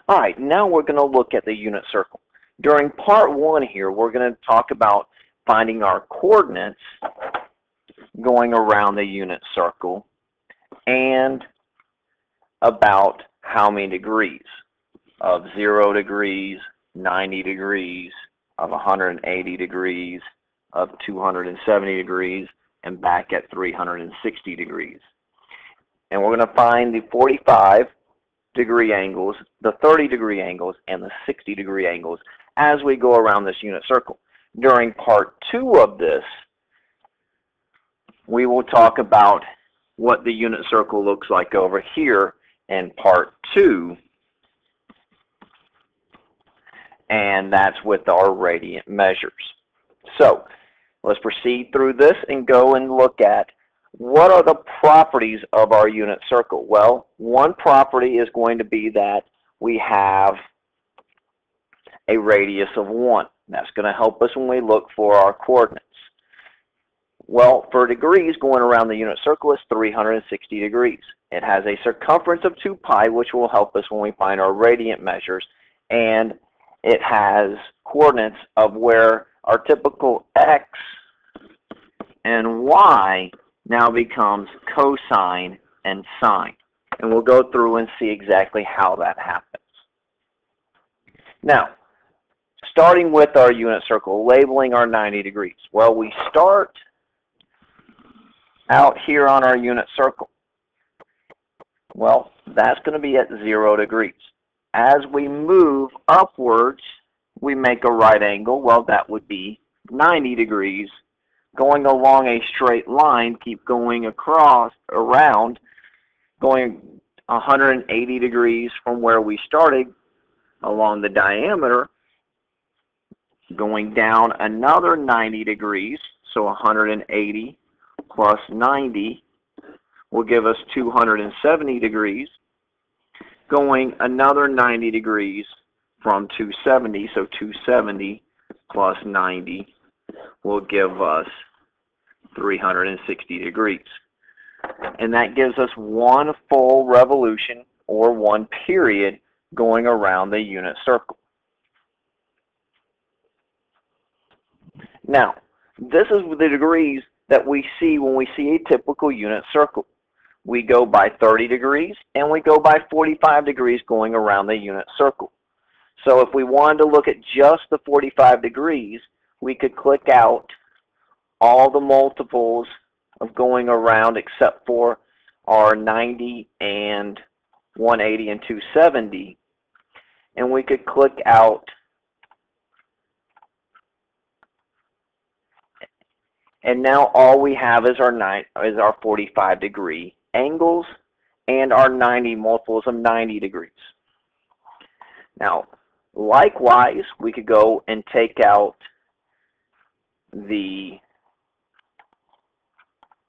All right, now we're going to look at the unit circle. During part one here, we're going to talk about finding our coordinates going around the unit circle and about how many degrees of 0 degrees, 90 degrees, of 180 degrees, of 270 degrees, and back at 360 degrees. And we're going to find the 45-degree angles, the 30-degree angles, and the 60-degree angles as we go around this unit circle. During part two of this, we will talk about what the unit circle looks like over here in part two, and that's with our radiant measures. So let's proceed through this and go and look at what are the properties of our unit circle. Well, one property is going to be that we have a radius of 1. That's going to help us when we look for our coordinates. Well, for degrees going around the unit circle is 360 degrees. It has a circumference of 2 pi, which will help us when we find our radiant measures, and it has coordinates of where our typical x and y now becomes cosine and sine. And we'll go through and see exactly how that happens. Now, starting with our unit circle, labeling our 90 degrees. Well, we start out here on our unit circle. Well, that's going to be at 0 degrees. As we move upwards, we make a right angle. Well, that would be 90 degrees. Going along a straight line, keep going across, around, going 180 degrees from where we started along the diameter, going down another 90 degrees, so 180 plus 90 will give us 270 degrees. Going another 90 degrees from 270, so 270 plus 90 will give us 360 degrees. And that gives us one full revolution or one period going around the unit circle. Now, this is the degrees that we see when we see a typical unit circle. We go by 30 degrees and we go by 45 degrees going around the unit circle. So if we wanted to look at just the 45 degrees, we could click out all the multiples of going around except for our 90 and 180 and 270, and we could click out and now all we have is our 45 degree angles and our 90 multiples of 90 degrees. Now, likewise, we could go and take out the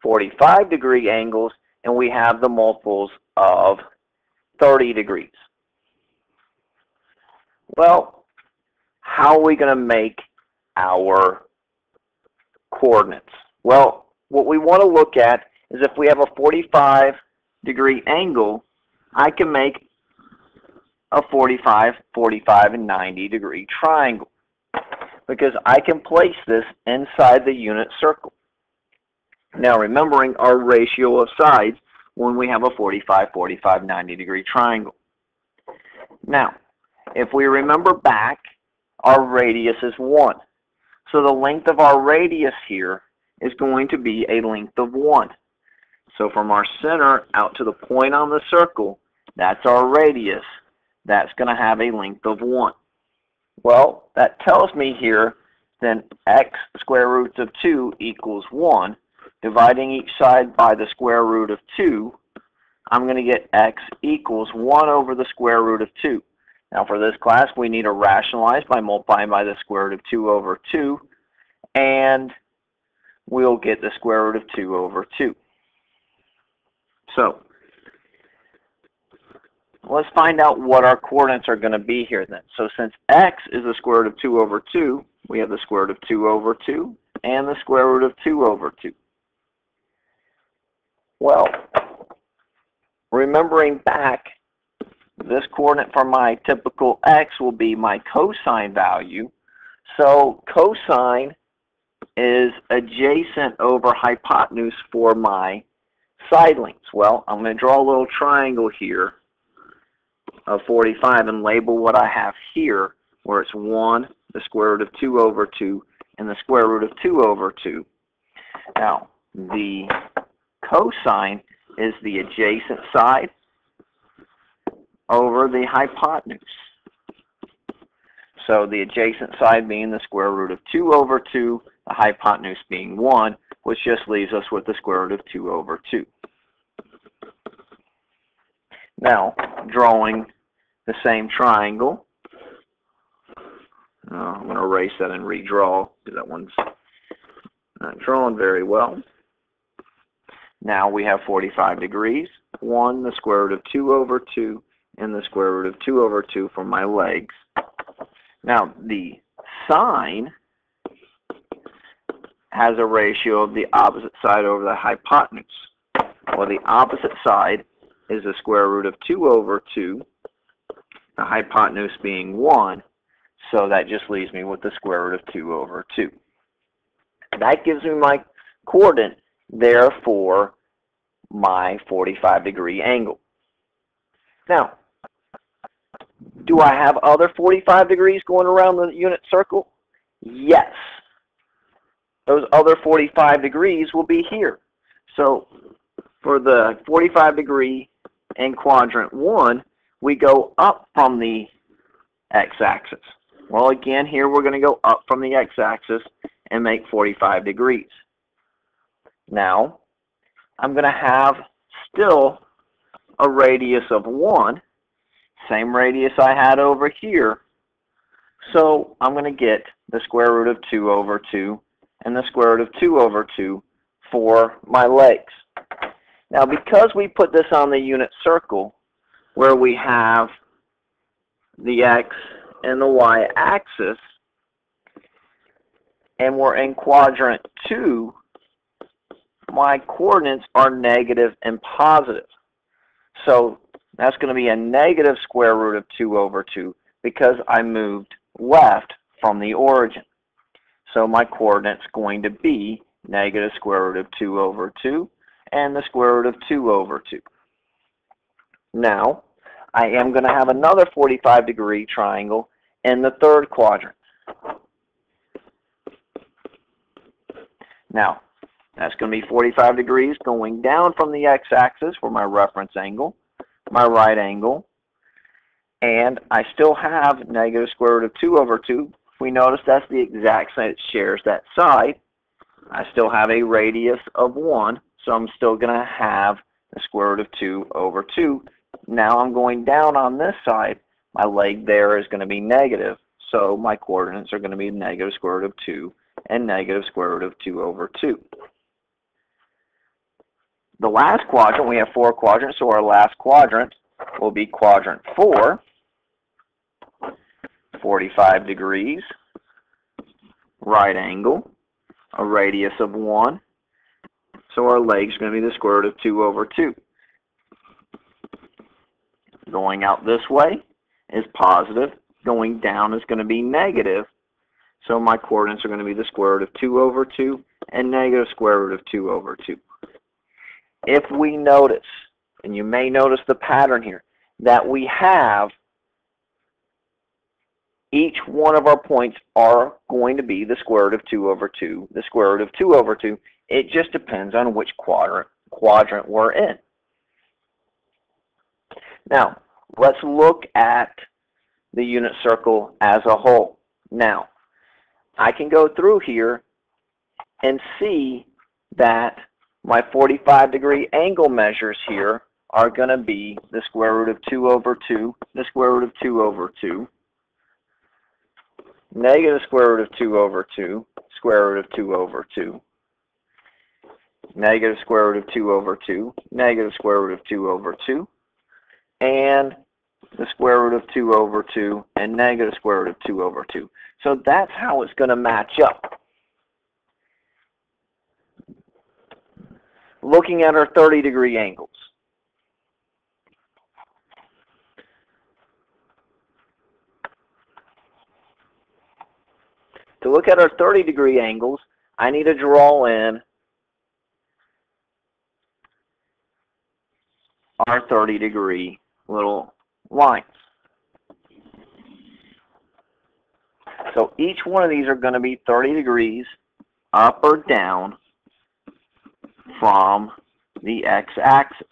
45 degree angles and we have the multiples of 30 degrees. Well, how are we going to make our coordinates? Well, what we want to look at is if we have a 45 degree angle, I can make a 45, 45, and 90 degree triangle because I can place this inside the unit circle. Now, remembering our ratio of sides when we have a 45, 45, 90 degree triangle. Now, if we remember back, our radius is 1. So the length of our radius here is going to be a length of 1. So from our center out to the point on the circle, that's our radius. That's going to have a length of 1. Well, that tells me here then x square roots of 2 equals 1. Dividing each side by the square root of 2, I'm going to get x equals 1 over the square root of 2. Now for this class, we need to rationalize by multiplying by the square root of 2 over 2, and we'll get the square root of 2 over 2. So let's find out what our coordinates are going to be here then. So since x is the square root of 2 over 2, we have the square root of 2 over 2 and the square root of 2 over 2. Well, remembering back this coordinate for my typical x will be my cosine value. So cosine is adjacent over hypotenuse for my side lengths. Well, I'm going to draw a little triangle here of 45 and label what I have here, where it's 1, the square root of 2 over 2, and the square root of 2 over 2. Now, the cosine is the adjacent side over the hypotenuse. So the adjacent side being the square root of 2 over 2, the hypotenuse being 1, which just leaves us with the square root of 2 over 2. Now, drawing the same triangle, I'm going to erase that and redraw because that one's not drawn very well. Now we have 45 degrees, 1, the square root of 2 over 2, and the square root of 2 over 2 for my legs. Now, the sine has a ratio of the opposite side over the hypotenuse. Well, the opposite side is the square root of 2 over 2, the hypotenuse being 1, so that just leaves me with the square root of 2 over 2. That gives me my coordinate there for my 45-degree angle. Now, do I have other 45 degrees going around the unit circle? Yes. Those other 45 degrees will be here. So for the 45 degree in quadrant 1, we go up from the x-axis. Well, again, here we're going to go up from the x-axis and make 45 degrees. Now, I'm going to have still a radius of 1, same radius I had over here. So I'm going to get the square root of 2 over 2 and the square root of 2 over 2 for my legs. Now, because we put this on the unit circle where we have the x and the y-axis, and we're in quadrant 2, my coordinates are negative and positive. So that's going to be a negative square root of 2 over 2 because I moved left from the origin. So my coordinate's going to be negative square root of 2 over 2 and the square root of 2 over 2. Now, I am going to have another 45-degree triangle in the third quadrant. Now, that's going to be 45 degrees going down from the x-axis for my reference angle, my right angle, and I still have negative square root of 2 over 2. If we notice that's the exact side, it shares that side. I still have a radius of 1, so I'm still going to have the square root of 2 over 2. Now I'm going down on this side. My leg there is going to be negative, so my coordinates are going to be negative square root of 2 and negative square root of 2 over 2. The last quadrant, we have 4 quadrants, so our last quadrant will be quadrant 4, 45 degrees, right angle, a radius of 1, so our leg's going to be the square root of 2 over 2. Going out this way is positive, going down is going to be negative, so my coordinates are going to be the square root of 2 over 2 and negative square root of 2 over 2. If we notice, and you may notice the pattern here, that we have each one of our points are going to be the square root of 2 over 2, the square root of 2 over 2. It just depends on which quadrant we're in. Now, let's look at the unit circle as a whole. Now, I can go through here and see that my 45-degree angle measures here are going to be the square root of 2 over 2, the square root of 2 over 2, negative square root of 2 over 2, square root of 2 over 2, negative square root of 2 over 2, negative square root of 2 over 2, and the square root of 2 over 2 and negative square root of 2 over 2. So that's how it's going to match up. Looking at our 30-degree angles. to look at our 30-degree angles, I need to draw in our 30-degree little lines. So each one of these are going to be 30 degrees up or down from the x-axis.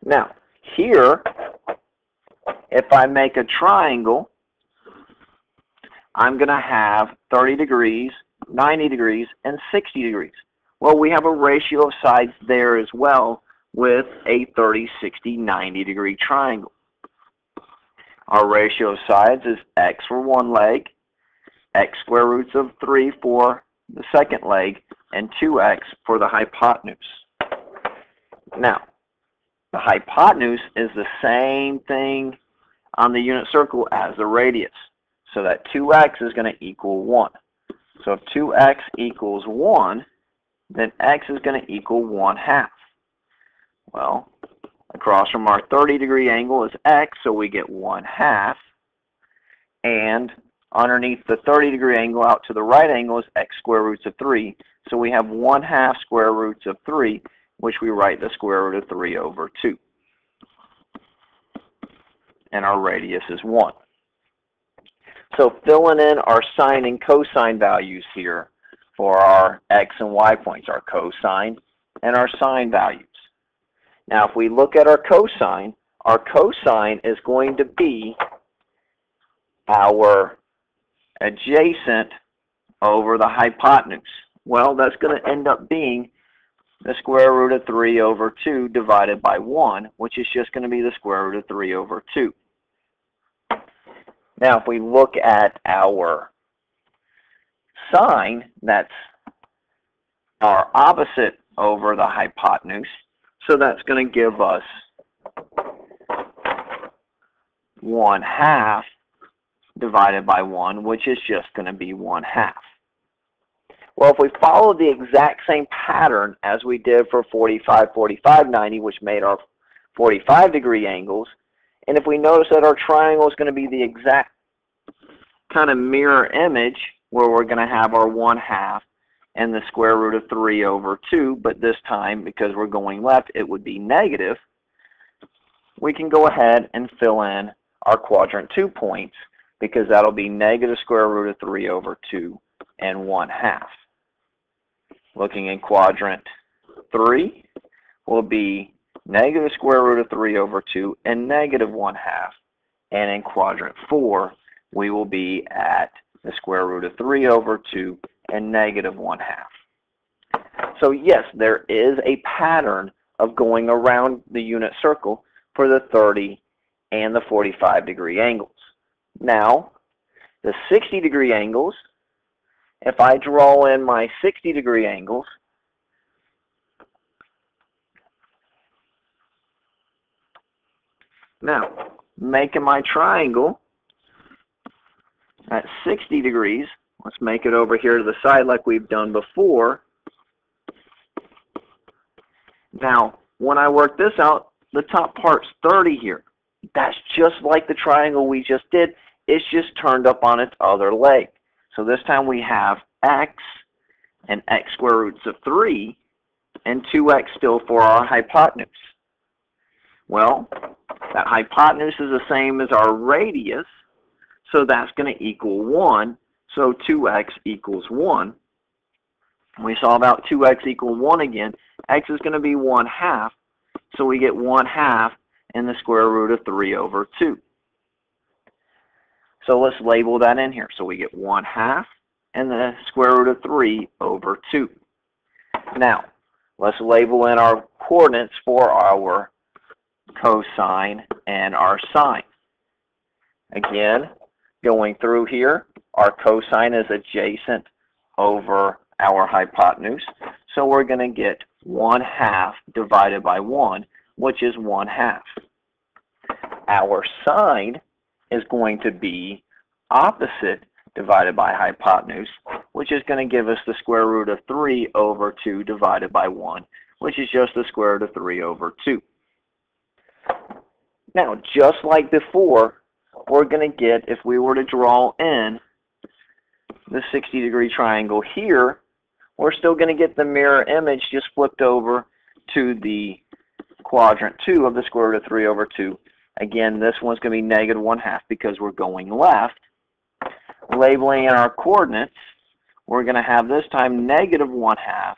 Now, here, if I make a triangle, I'm going to have 30 degrees, 90 degrees, and 60 degrees. Well, we have a ratio of sides there as well with a 30, 60, 90-degree triangle. Our ratio of sides is x for one leg, x square roots of 3 for the second leg, and 2x for the hypotenuse. Now, the hypotenuse is the same thing on the unit circle as the radius. So that 2x is going to equal 1. So if 2x equals 1, then x is going to equal 1/2. Well, across from our 30-degree angle is x, so we get 1/2. And underneath the 30-degree angle out to the right angle is x square roots of 3. So we have 1/2 square roots of 3, which we write the square root of 3 over 2. And our radius is 1. So filling in our sine and cosine values here for our x and y points, our cosine and our sine values. Now if we look at our cosine is going to be our adjacent over the hypotenuse. Well, that's going to end up being the square root of 3 over 2 divided by 1, which is just going to be the square root of 3 over 2. Now, if we look at our sine, that's our opposite over the hypotenuse. So that's going to give us 1/2 divided by 1, which is just going to be 1/2. Well, if we follow the exact same pattern as we did for 45, 45, 90, which made our 45-degree angles, and if we notice that our triangle is going to be the exact kind of mirror image where we're going to have our 1/2 and the square root of 3 over 2, but this time, because we're going left, it would be negative, we can go ahead and fill in our quadrant 2 points, because that'll be negative square root of 3 over 2 and 1/2. Looking in quadrant 3 will be negative square root of 3 over 2 and negative 1/2. And in quadrant 4, we will be at the square root of 3 over 2 and negative 1/2. So yes, there is a pattern of going around the unit circle for the 30 and the 45-degree angles. Now, the 60-degree angles, if I draw in my 60-degree angles, now, making my triangle at 60 degrees, let's make it over here to the side like we've done before. Now, when I work this out, the top part's 30 here. That's just like the triangle we just did. It's just turned up on its other leg. So this time we have x and x square roots of 3 and 2x still for our hypotenuse. Well, that hypotenuse is the same as our radius, so that's going to equal 1. So 2x equals 1. We saw about 2x equal 1 again. X is going to be 1/2, so we get 1/2 and the square root of 3 over 2. So let's label that in here. So we get 1/2 and the square root of 3 over 2. Now, let's label in our coordinates for our cosine and our sine. Again, going through here, our cosine is adjacent over our hypotenuse, so we're going to get 1/2 divided by 1, which is 1/2. Our sine is going to be opposite divided by hypotenuse, which is going to give us the square root of 3 over 2 divided by 1, which is just the square root of 3 over 2. Now, just like before, we're going to get if we were to draw in the 60-degree triangle here. We're still going to get the mirror image just flipped over to the quadrant 2 of the square root of 3 over 2. Again, this one's going to be negative 1/2 because we're going left. Labeling in our coordinates, we're going to have this time negative 1/2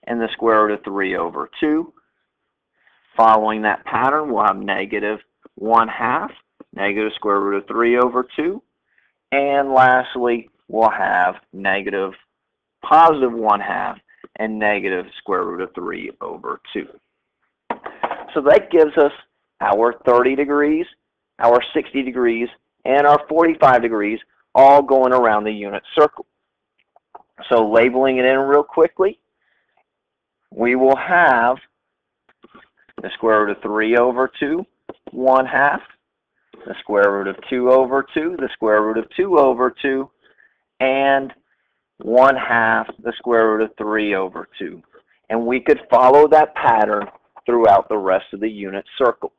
and the square root of 3 over 2. Following that pattern, we'll have negative 1/2, negative square root of 3 over 2. And lastly, we'll have negative positive 1/2 and negative square root of 3 over 2. So that gives us our 30 degrees, our 60 degrees, and our 45 degrees all going around the unit circle. So labeling it in real quickly, we will have the square root of 3 over 2, 1/2, the square root of 2 over 2, the square root of 2 over 2, and 1/2 the square root of 3 over 2. And we could follow that pattern throughout the rest of the unit circle.